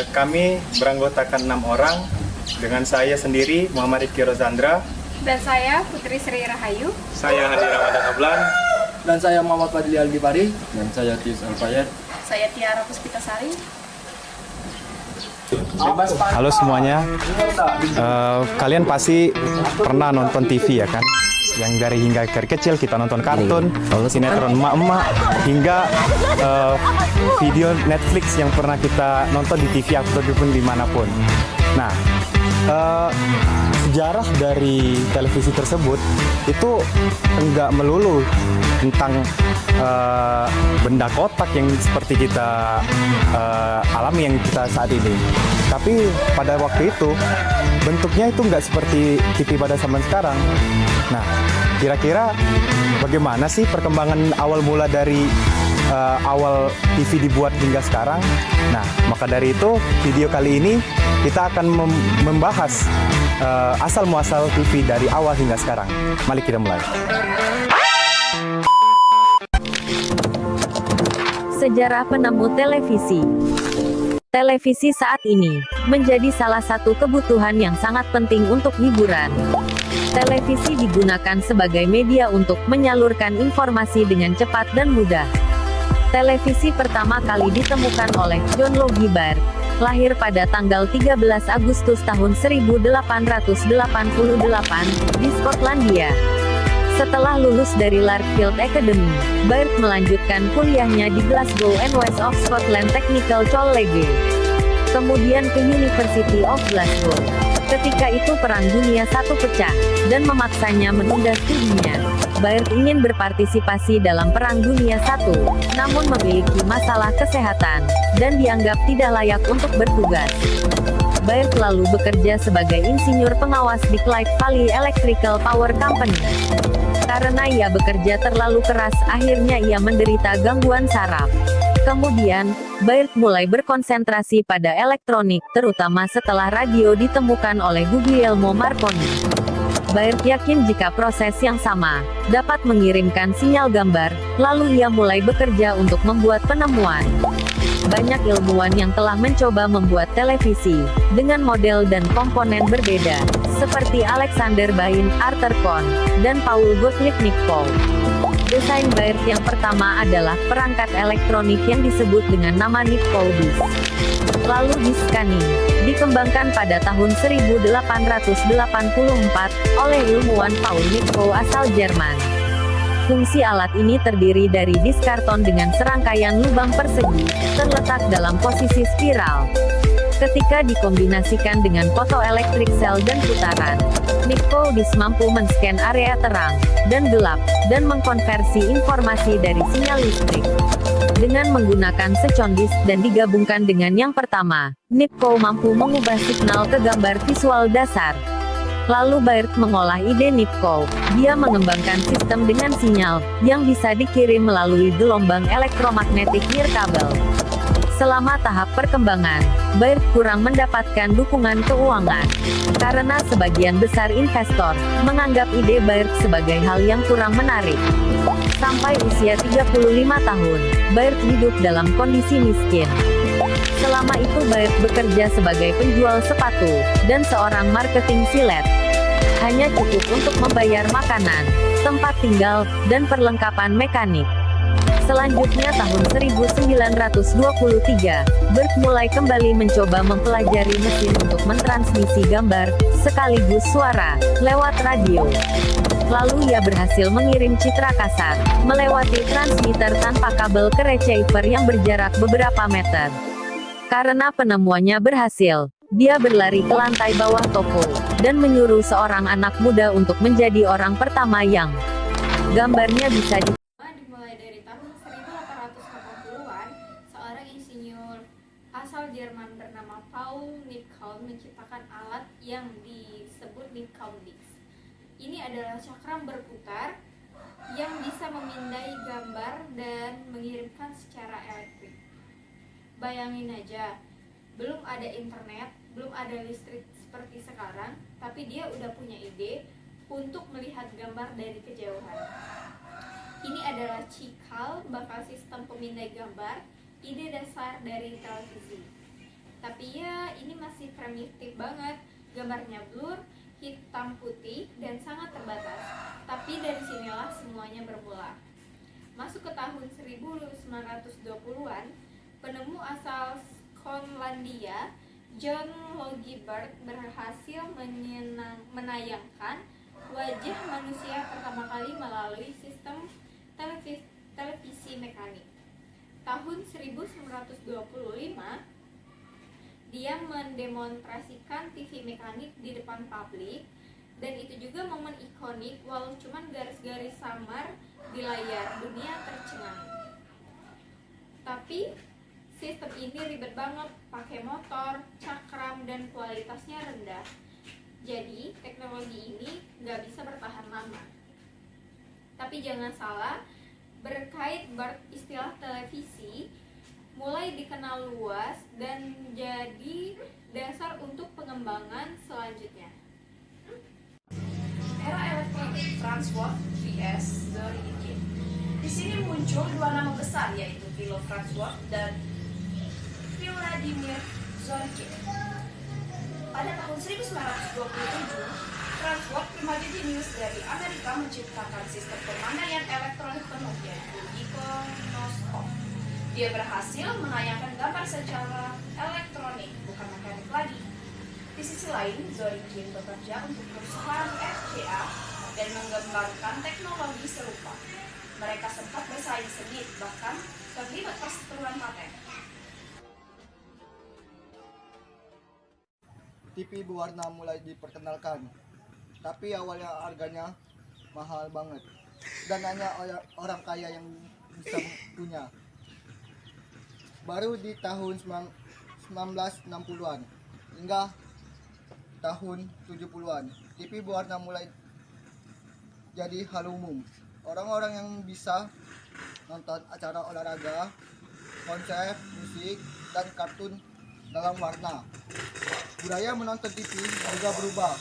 Kami beranggotakan 6 orang dengan saya sendiri Muhammad Ifki Rozandra, dan saya Putri Sri Rahayu, saya Hadi Ramadan Ablan, dan saya Muhammad Fadli Aldipari, dan saya Tius Alfayed. saya Tiara Puspitasari. Halo semuanya, kalian pasti pernah nonton TV ya kan? Yang dari kecil kita nonton kartun, sinetron emak-emak, hingga video Netflix yang pernah kita nonton di TV ataupun dimanapun. Nah, sejarah dari televisi tersebut itu enggak melulu tentang benda kotak yang seperti kita alami yang kita saat ini. Tapi pada waktu itu bentuknya itu enggak seperti TV pada zaman sekarang. Nah, kira-kira bagaimana sih perkembangan awal mula dari awal TV dibuat hingga sekarang? Nah, maka dari itu video kali ini kita akan membahas asal muasal TV dari awal hingga sekarang. Mari kita mulai. Sejarah penemu televisi. Televisi saat ini menjadi salah satu kebutuhan yang sangat penting untuk hiburan. Televisi digunakan sebagai media untuk menyalurkan informasi dengan cepat dan mudah. Televisi pertama kali ditemukan oleh John Logie Baird, lahir pada tanggal 13 Agustus tahun 1888 di Skotlandia. Setelah lulus dari Larkfield Academy, Baird melanjutkan kuliahnya di Glasgow and West of Scotland Technical College, kemudian ke University of Glasgow. Ketika itu Perang Dunia I pecah, dan memaksanya menunda studinya. Baird ingin berpartisipasi dalam Perang Dunia I, namun memiliki masalah kesehatan, dan dianggap tidak layak untuk bertugas. Baird lalu bekerja sebagai insinyur pengawas di Clyde Valley Electrical Power Company. Karena ia bekerja terlalu keras, akhirnya ia menderita gangguan saraf. Kemudian, Baird mulai berkonsentrasi pada elektronik, terutama setelah radio ditemukan oleh Guglielmo Marconi. Baird yakin jika proses yang sama dapat mengirimkan sinyal gambar, lalu ia mulai bekerja untuk membuat penemuan. Banyak ilmuwan yang telah mencoba membuat televisi dengan model dan komponen berbeda, seperti Alexander Bain, Arthur Kohn, dan Paul Gottlieb Nipkow. Desain Baird yang pertama adalah perangkat elektronik yang disebut dengan nama Nipkow disk. Lalu disk scanning dikembangkan pada tahun 1884 oleh ilmuwan Paul Nipkow asal Jerman. Fungsi alat ini terdiri dari disk karton dengan serangkaian lubang persegi, terletak dalam posisi spiral. Ketika dikombinasikan dengan fotoelektrik sel dan putaran, Nipkow disk mampu men-scan area terang dan gelap, dan mengkonversi informasi dari sinyal listrik. Dengan menggunakan secon disk dan digabungkan dengan yang pertama, Nipkow mampu mengubah signal ke gambar visual dasar. Lalu Baird mengolah ide Nipkow. Dia mengembangkan sistem dengan sinyal yang bisa dikirim melalui gelombang elektromagnetik nirkabel. Selama tahap perkembangan, Baird kurang mendapatkan dukungan keuangan, karena sebagian besar investor menganggap ide Baird sebagai hal yang kurang menarik. Sampai usia 35 tahun, Baird hidup dalam kondisi miskin. Selama itu Baird bekerja sebagai penjual sepatu, dan seorang marketing silet. Hanya cukup untuk membayar makanan, tempat tinggal, dan perlengkapan mekanik. Selanjutnya tahun 1923, Baird mulai kembali mencoba mempelajari mesin untuk mentransmisi gambar, sekaligus suara, lewat radio. Lalu ia berhasil mengirim citra kasar, melewati transmitter tanpa kabel ke receiver yang berjarak beberapa meter. Karena penemuannya berhasil, dia berlari ke lantai bawah toko, dan menyuruh seorang anak muda untuk menjadi orang pertama yang gambarnya bisa Dimulai dari tahun 1880-an, seorang insinyur asal Jerman bernama Paul Nipkow menciptakan alat yang disebut Nipkow disk. Ini adalah cakram berputar yang bisa memindai gambar dan mengirimkan secara elektrik. Bayangin aja, belum ada internet, belum ada listrik seperti sekarang, tapi dia udah punya ide untuk melihat gambar dari kejauhan. Ini adalah cikal bakal sistem pemindai gambar, ide dasar dari televisi. Tapi ya ini masih primitif banget, gambarnya blur, hitam putih, dan sangat terbatas. Tapi dari sinilah semuanya bermula. Masuk ke tahun 1920-an, penemu asal Skotlandia, John Logie Baird berhasil menayangkan wajah manusia pertama kali melalui sistem televisi mekanik. Tahun 1925, dia mendemonstrasikan TV mekanik di depan publik, dan itu juga momen ikonik walau cuman garis-garis samar di layar, dunia tercengang. Tapi sistem ini ribet banget, pakai motor, cakram, dan kualitasnya rendah. Jadi teknologi ini nggak bisa bertahan lama. Tapi jangan salah, berkait istilah televisi mulai dikenal luas dan jadi dasar untuk pengembangan selanjutnya. Era elektronik Francois vs Zorikin. Di sini muncul dua nama besar, yaitu Philo Francois dan Vladimir Zorikin. Pada tahun 1927, Francois, remaja jenius dari Amerika, menciptakan sistem pemandaian elektronik penuh, yaitu ikonoskop. Dia berhasil menayangkan gambar secara elektronik, bukan mekanik lagi. Di sisi lain, Zorikin bekerja untuk perusahaan FCA dan mengembangkan teknologi serupa. Mereka sempat bersaing sengit, bahkan terlibat perseteruan paten. TV berwarna mulai diperkenalkan, tapi awalnya harganya mahal banget dan hanya orang kaya yang bisa punya. Baru di tahun 1960-an hingga tahun 70-an, TV berwarna mulai jadi hal umum. Orang-orang yang bisa nonton acara olahraga, konser, musik, dan kartun dalam warna. Budaya menonton TV juga berubah.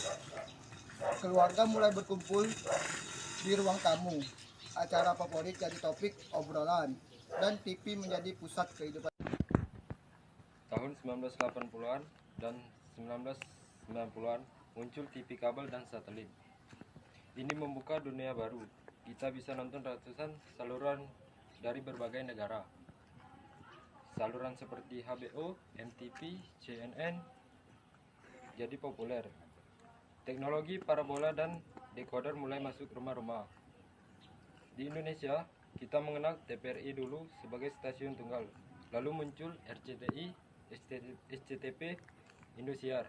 Keluarga mulai berkumpul di ruang tamu. Acara favorit jadi topik obrolan, dan TV menjadi pusat kehidupan. Tahun 1980-an dan 1990-an muncul TV kabel dan satelit. Ini membuka dunia baru. Kita bisa nonton ratusan saluran dari berbagai negara. Saluran seperti HBO, MTV, CNN jadi populer. Teknologi parabola dan decoder mulai masuk rumah-rumah. Di Indonesia, kita mengenal TVRI dulu sebagai stasiun tunggal. Lalu muncul RCTI, SCTV, Indosiar.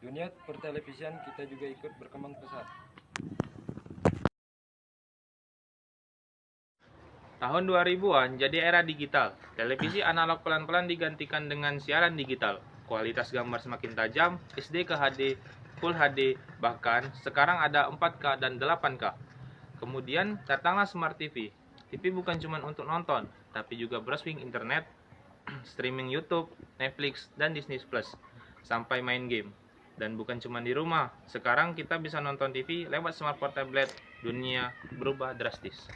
Dunia pertelevisian kita juga ikut berkembang pesat. Tahun 2000-an jadi era digital. Televisi analog pelan-pelan digantikan dengan siaran digital. Kualitas gambar semakin tajam, SD ke HD, Full HD, bahkan sekarang ada 4K dan 8K. Kemudian datanglah Smart TV. TV bukan cuma untuk nonton, tapi juga browsing internet, streaming YouTube, Netflix, dan Disney Plus, sampai main game. Dan bukan cuma di rumah, sekarang kita bisa nonton TV lewat smartphone tablet. Dunia berubah drastis.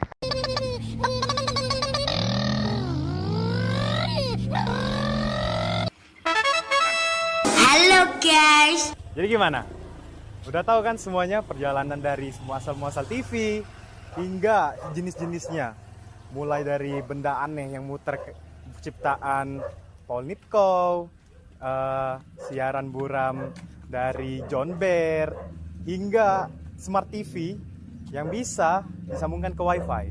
Halo guys. Jadi gimana? Udah tahu kan semuanya perjalanan dari semua asal-muasal TV hingga jenis-jenisnya. Mulai dari benda aneh yang muter ciptaan Paul Nitkow, siaran buram dari John Baird, hingga Smart TV yang bisa disambungkan ke WiFi.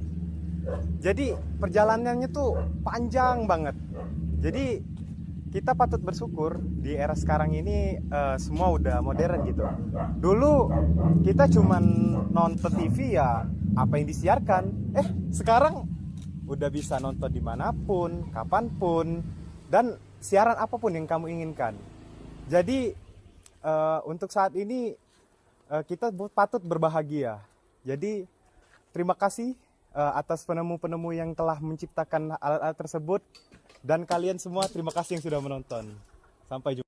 Jadi perjalanannya tuh panjang banget. Jadi kita patut bersyukur di era sekarang ini semua udah modern gitu. Dulu kita cuman nonton TV ya apa yang disiarkan. Sekarang udah bisa nonton dimanapun, kapanpun, dan siaran apapun yang kamu inginkan. Jadi untuk saat ini kita patut berbahagia. Jadi terima kasih atas penemu-penemu yang telah menciptakan alat-alat tersebut. Dan kalian semua terima kasih yang sudah menonton. Sampai jumpa.